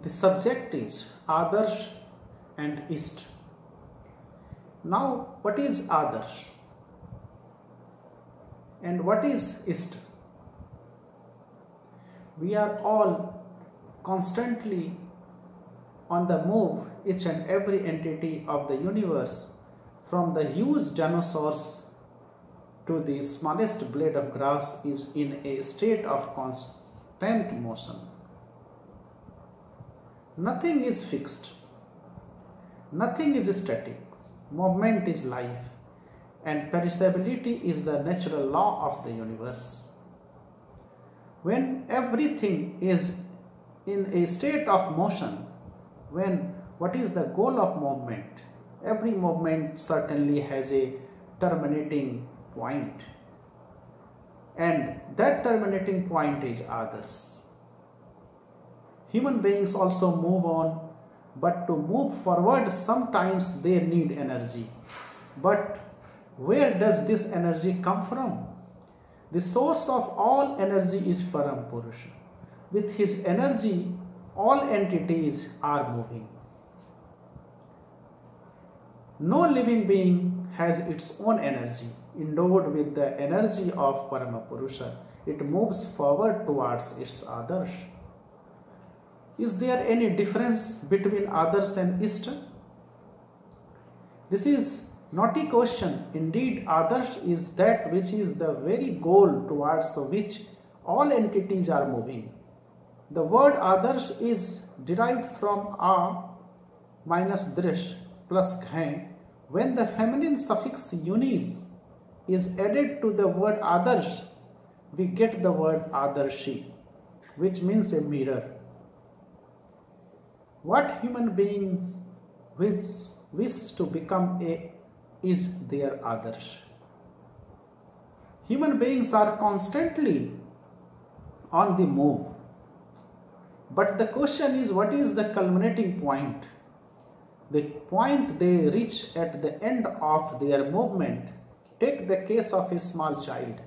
The subject is Adarsh and Ist. Now, what is Adarsh and what is Ist? We are all constantly on the move, each and every entity of the universe, from the huge dinosaurs to the smallest blade of grass, is in a state of constant motion. Nothing is fixed, nothing is static. Movement is life, and perishability is the natural law of the universe. When everything is in a state of motion, what is the goal of movement? Every movement certainly has a terminating point, and that terminating point is others. Human beings also move on, but to move forward sometimes they need energy. But where does this energy come from? The source of all energy is Param Purusha. With his energy, all entities are moving. No living being has its own energy. Endowed with the energy of Parama Purusha, it moves forward towards its Adarsh. Is there any difference between Adarsh and Ishta? This is not a question. Indeed, Adarsh is that which is the very goal towards which all entities are moving. The word Adarsh is derived from A minus Drish plus Ghain. When the feminine suffix Yunis is added to the word Adarsh, we get the word Adarshi, which means a mirror. What human beings wish to become is their Adarsh. Human beings are constantly on the move. But the question is, what is the culminating point? The point they reach at the end of their movement. Take the case of a small child.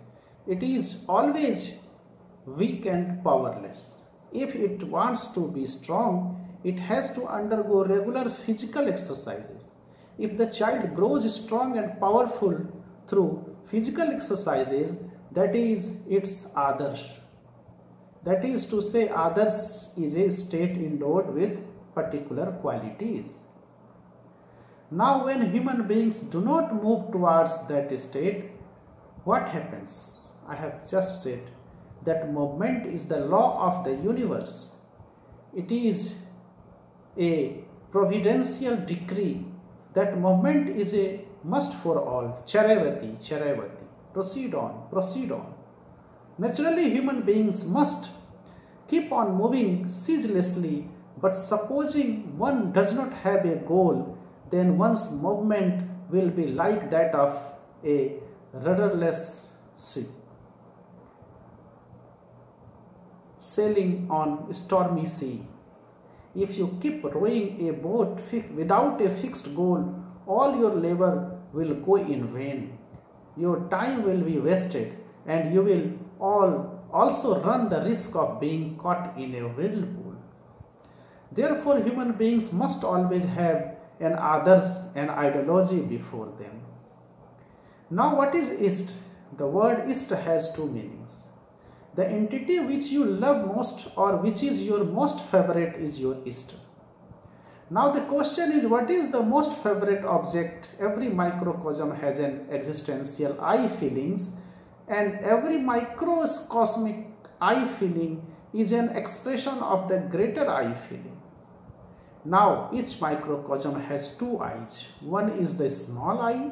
It is always weak and powerless. If it wants to be strong, it has to undergo regular physical exercises. If the child grows strong and powerful through physical exercises, that is its Adarsh. That is to say, Adarsh is a state endowed with particular qualities. Now, when human beings do not move towards that state, what happens? I have just said that movement is the law of the universe. It is a providential decree that movement is a must for all. Charayavati, Charayavati. Proceed on, proceed on. Naturally, human beings must keep on moving ceaselessly, but supposing one does not have a goal, then one's movement will be like that of a rudderless ship sailing on stormy sea. If you keep rowing a boat without a fixed goal, all your labor will go in vain. Your time will be wasted, and you will also run the risk of being caught in a whirlpool. Therefore, human beings must always have an Adarsh, an ideology before them. Now, what is Ist? The word Ist has two meanings. The entity which you love most or which is your most favorite is your Ist. Now the question is, what is the most favorite object? Every microcosm has an existential I feelings, and every microcosmic I feeling is an expression of the greater I feeling. Now each microcosm has two I's. One is the small I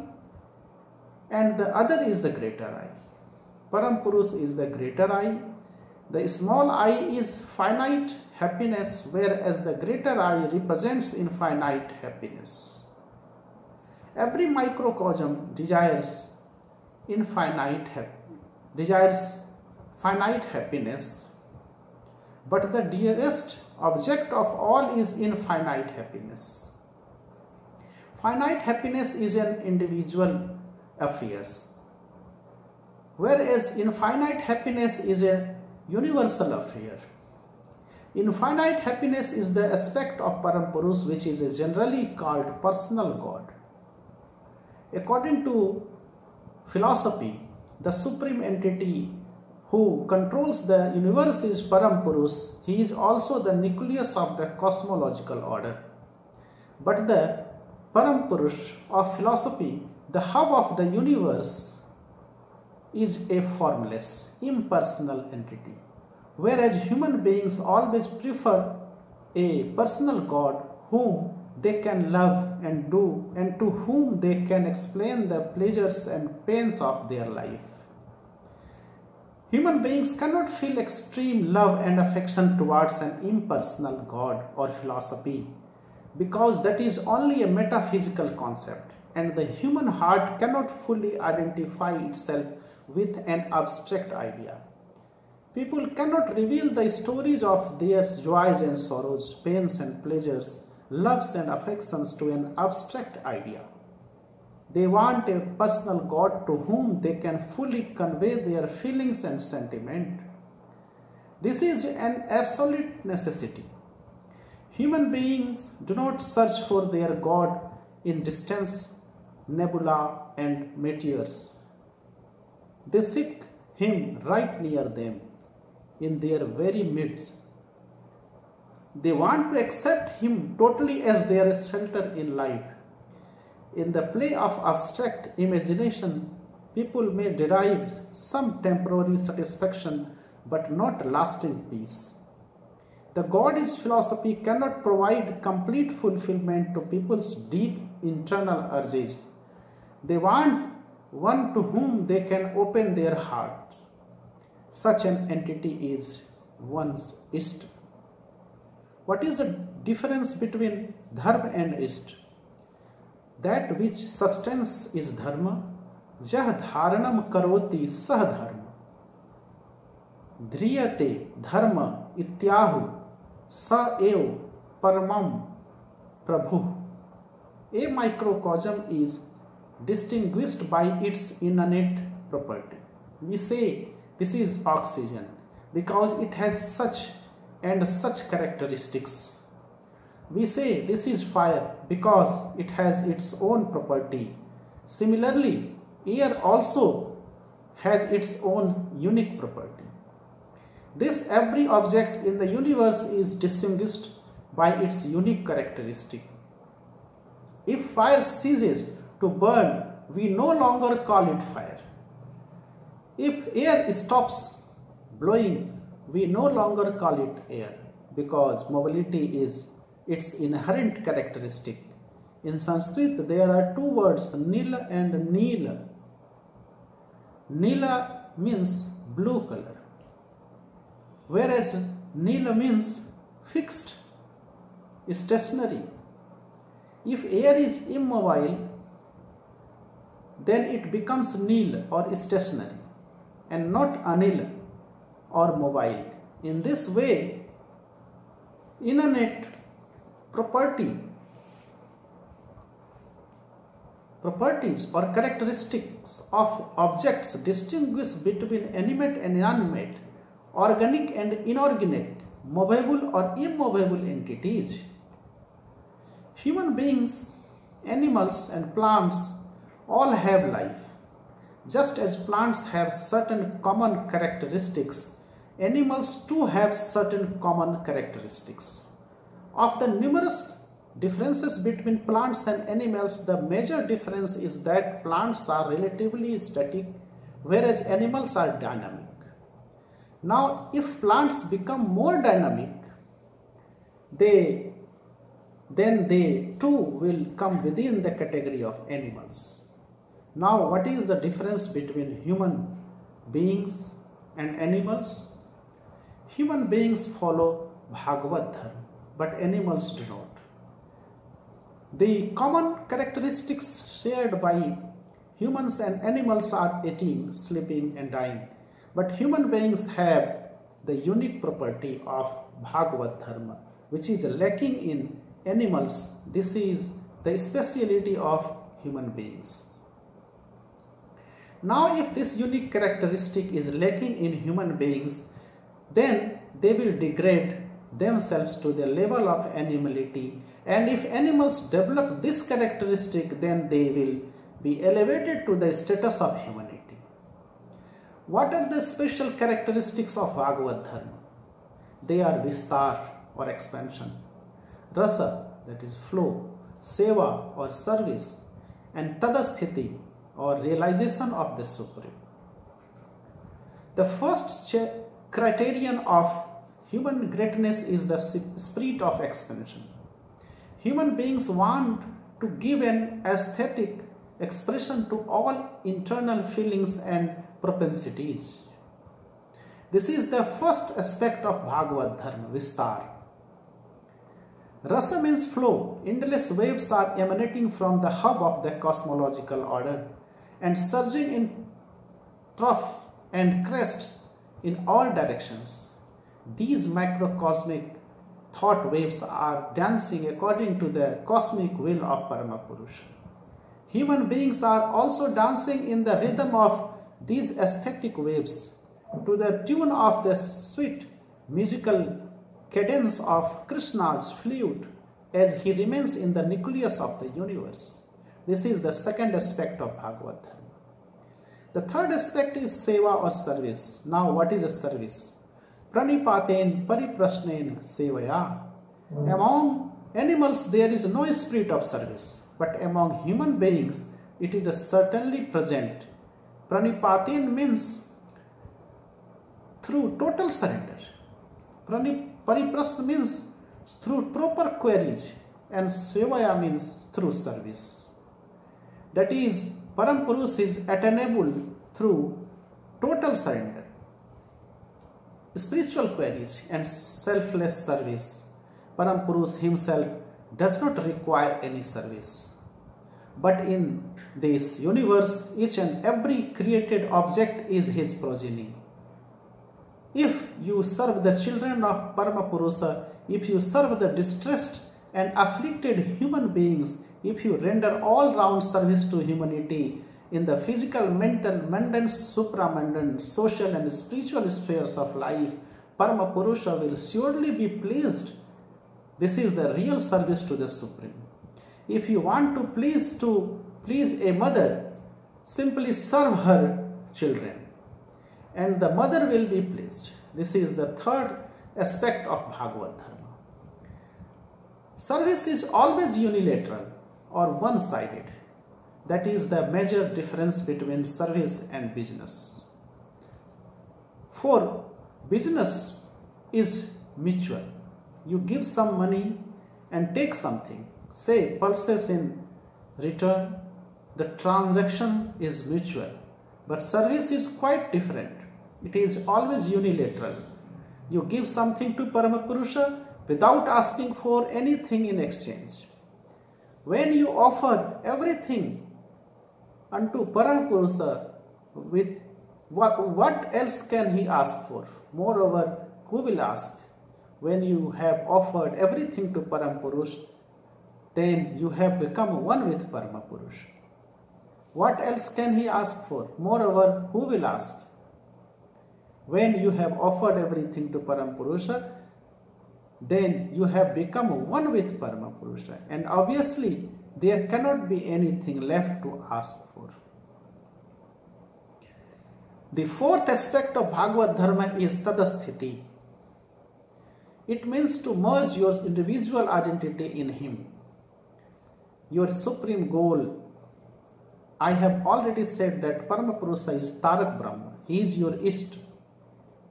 and the other is the greater I. Param Purush is the greater I. The small I is finite happiness, whereas the greater I represents infinite happiness. Every microcosm desires finite happiness, but the dearest object of all is infinite happiness. Finite happiness is an individual affair, whereas infinite happiness is a universal affair. Infinite happiness is the aspect of Param Purush which is generally called personal God. According to philosophy, the supreme entity who controls the universe is Param Purush. He is also the nucleus of the cosmological order. But the Param Purush of philosophy, the hub of the universe, is a formless, impersonal entity. Whereas human beings always prefer a personal God whom they can love and do, and to whom they can explain the pleasures and pains of their life. Human beings cannot feel extreme love and affection towards an impersonal God or philosophy because that is only a metaphysical concept, and the human heart cannot fully identify itself with an abstract idea. People cannot reveal the stories of their joys and sorrows, pains and pleasures, loves and affections to an abstract idea. They want a personal God to whom they can fully convey their feelings and sentiment. This is an absolute necessity. Human beings do not search for their God in distant nebula and meteors. They seek Him right near them, in their very midst. They want to accept Him totally as their shelter in life. In the play of abstract imagination, people may derive some temporary satisfaction but not lasting peace. The Godist philosophy cannot provide complete fulfillment to people's deep internal urges. They want one to whom they can open their hearts. Such an entity is one's Ist. What is the difference between Dharma and Ist? That which sustains is Dharma. Jah dharanam karoti sah dharma. Dhriyate dharma ityahu sa ev paramam prabhu. A microcosm is distinguished by its innate property. We say this is oxygen because it has such and such characteristics. We say this is fire because it has its own property. Similarly, air also has its own unique property. This every object in the universe is distinguished by its unique characteristic. If fire ceases to burn, we no longer call it fire. If air stops blowing, we no longer call it air because mobility is its inherent characteristic. In Sanskrit, there are two words, nila and neela. Nila means blue color, whereas neela means fixed, stationary. If air is immobile, then it becomes nil or stationary and not anil or mobile. In this way, innate properties or characteristics of objects distinguish between animate and inanimate, organic and inorganic, movable or immovable entities. Human beings, animals and plants all have life. Just as plants have certain common characteristics, animals too have certain common characteristics. Of the numerous differences between plants and animals, the major difference is that plants are relatively static, whereas animals are dynamic. Now, if plants become more dynamic, then they too will come within the category of animals. Now, what is the difference between human beings and animals? Human beings follow Bhagavad Dharma, but animals do not. The common characteristics shared by humans and animals are eating, sleeping and dying. But human beings have the unique property of Bhagavad Dharma, which is lacking in animals. This is the speciality of human beings. Now, if this unique characteristic is lacking in human beings, then they will degrade themselves to the level of animality, and if animals develop this characteristic, then they will be elevated to the status of humanity. What are the special characteristics of Bhagavad Dharma? They are Vistar or expansion, Rasa, that is flow, Seva or service, and Tadasthiti or realization of the Supreme. The first criterion of human greatness is the spirit of expansion. Human beings want to give an aesthetic expression to all internal feelings and propensities. This is the first aspect of Bhagavad Dharma, Vistar. Rasa means flow. Endless waves are emanating from the hub of the cosmological order and surging in troughs and crests in all directions. These microcosmic thought waves are dancing according to the cosmic will of Paramapurusha. Human beings are also dancing in the rhythm of these aesthetic waves to the tune of the sweet musical cadence of Krishna's flute as he remains in the nucleus of the universe. This is the second aspect of Bhagavad Dharma. The third aspect is Seva or service. Now what is a service? Pranipaten pariprashnen sevaya. Among animals there is no spirit of service, but among human beings it is certainly present. Pranipaten means through total surrender. Pariprashna means through proper queries, and Sevaya means through service. That is, Parampurus is attainable through total surrender, spiritual queries and selfless service. Parampurus himself does not require any service. But in this universe, each and every created object is his progeny. If you serve the children of Paramapurusa, if you serve the distressed and afflicted human beings, if you render all-round service to humanity in the physical, mental, mundane, supramundane, social and spiritual spheres of life, Paramapurusha will surely be pleased. This is the real service to the Supreme. If you want to please a mother, simply serve her children, and the mother will be pleased. This is the third aspect of Bhagavad Dharma. Service is always unilateral or one-sided. That is the major difference between service and business. For business is mutual. You give some money and take something, say pulses in return. The transaction is mutual, but service is quite different. It is always unilateral. You give something to Paramapurusha without asking for anything in exchange. When you offer everything unto Paramapurusha, with what else can he ask for? Moreover, who will ask? When you have offered everything to Paramapurusha, then you have become one with Paramapurusha. What else can he ask for? Moreover, who will ask? When you have offered everything to Paramapurusha, then you have become one with Paramapurusha, and obviously there cannot be anything left to ask for. The fourth aspect of Bhagavad Dharma is Tadasthiti. It means to merge your individual identity in him. Your supreme goal. I have already said that Paramapurusha is Tarak Brahma. He is your Ishta,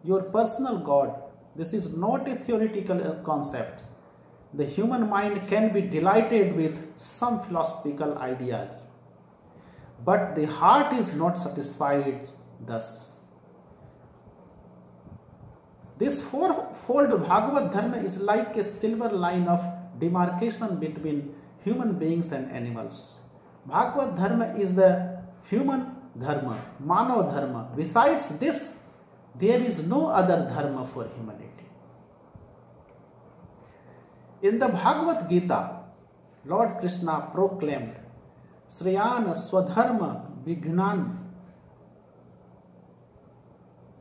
your personal God. This is not a theoretical concept. The human mind can be delighted with some philosophical ideas, but the heart is not satisfied thus. This fourfold Bhagavad Dharma is like a silver line of demarcation between human beings and animals. Bhagavad Dharma is the human dharma, Manav Dharma. Besides this, there is no other dharma for humanity. In the Bhagavad Gita, Lord Krishna proclaimed, Shreyana Swadharma Vignan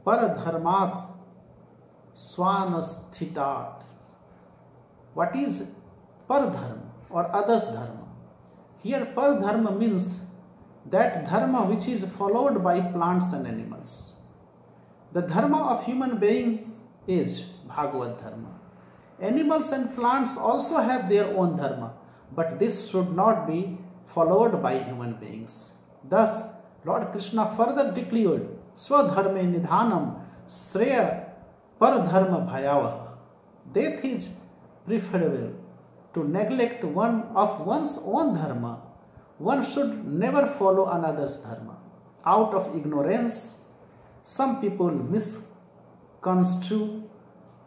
Paradharmat Swanasthitat. what is Pardharma or others dharma. Here Pardharma means that dharma which is followed by plants and animals. The dharma of human beings is Bhagavad Dharma. Animals and plants also have their own dharma, but this should not be followed by human beings. Thus, Lord Krishna further declared, Swadharme nidhanam sreya paradharma bhayavaha. Death is preferable to neglect one of one's own dharma. One should never follow another's dharma. Out of ignorance, some people misconstrue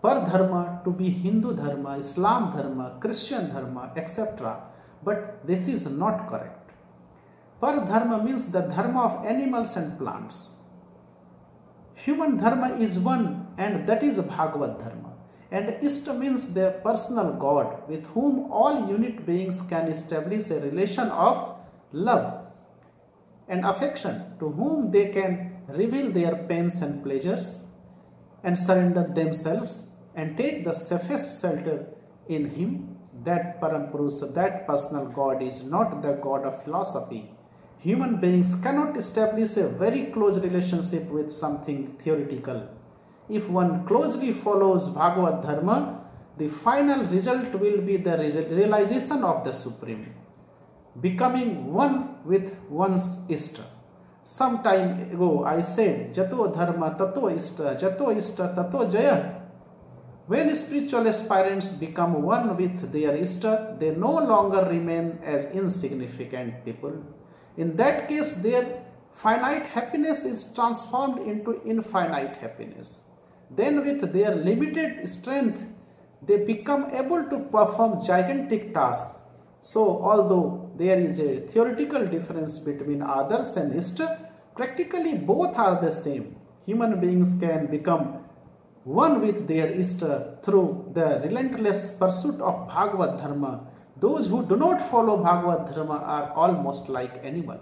Pardharma to be Hindu dharma, Islam dharma, Christian dharma, etc. But this is not correct. Pardharma means the dharma of animals and plants. Human dharma is one, and that is Bhagavad Dharma. And Ishta means the personal God with whom all unit beings can establish a relation of love and affection, to whom they can reveal their pains and pleasures and surrender themselves and take the safest shelter in Him. That Parampurusha, that personal God is not the God of philosophy. Human beings cannot establish a very close relationship with something theoretical. If one closely follows Bhagavad Dharma, the final result will be the realization of the Supreme, becoming one with one's Ishta. Some time ago I said, Jato Dharma Tato Ishta, Jato Ishta Tato Jaya. When spiritual aspirants become one with their Ishta, they no longer remain as insignificant people. In that case, their finite happiness is transformed into infinite happiness. Then with their limited strength, they become able to perform gigantic tasks. So, although there is a theoretical difference between others and Ishta, practically both are the same. Human beings can become one with their Ishta through the relentless pursuit of Bhagavad Dharma. Those who do not follow Bhagavad Dharma are almost like animal.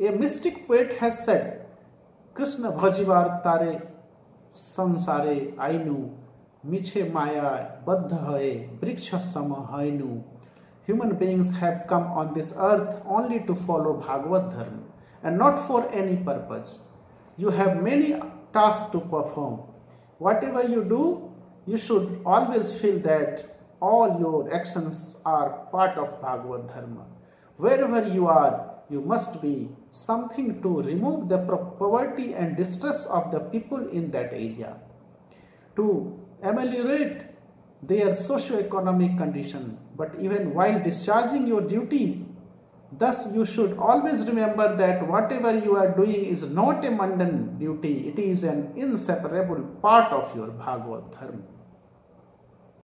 A mystic poet has said, Krishna bhajivar tare sansare ainu, miche maya baddha hai, vriksha sama hainu. Human beings have come on this earth only to follow Bhagavad Dharma and not for any purpose. You have many tasks to perform. Whatever you do, you should always feel that all your actions are part of Bhagavad Dharma. Wherever you are, you must be something to remove the poverty and distress of the people in that area, to ameliorate their socio-economic condition. But even while discharging your duty, thus you should always remember that whatever you are doing is not a mundane duty, it is an inseparable part of your Bhagavad Dharma.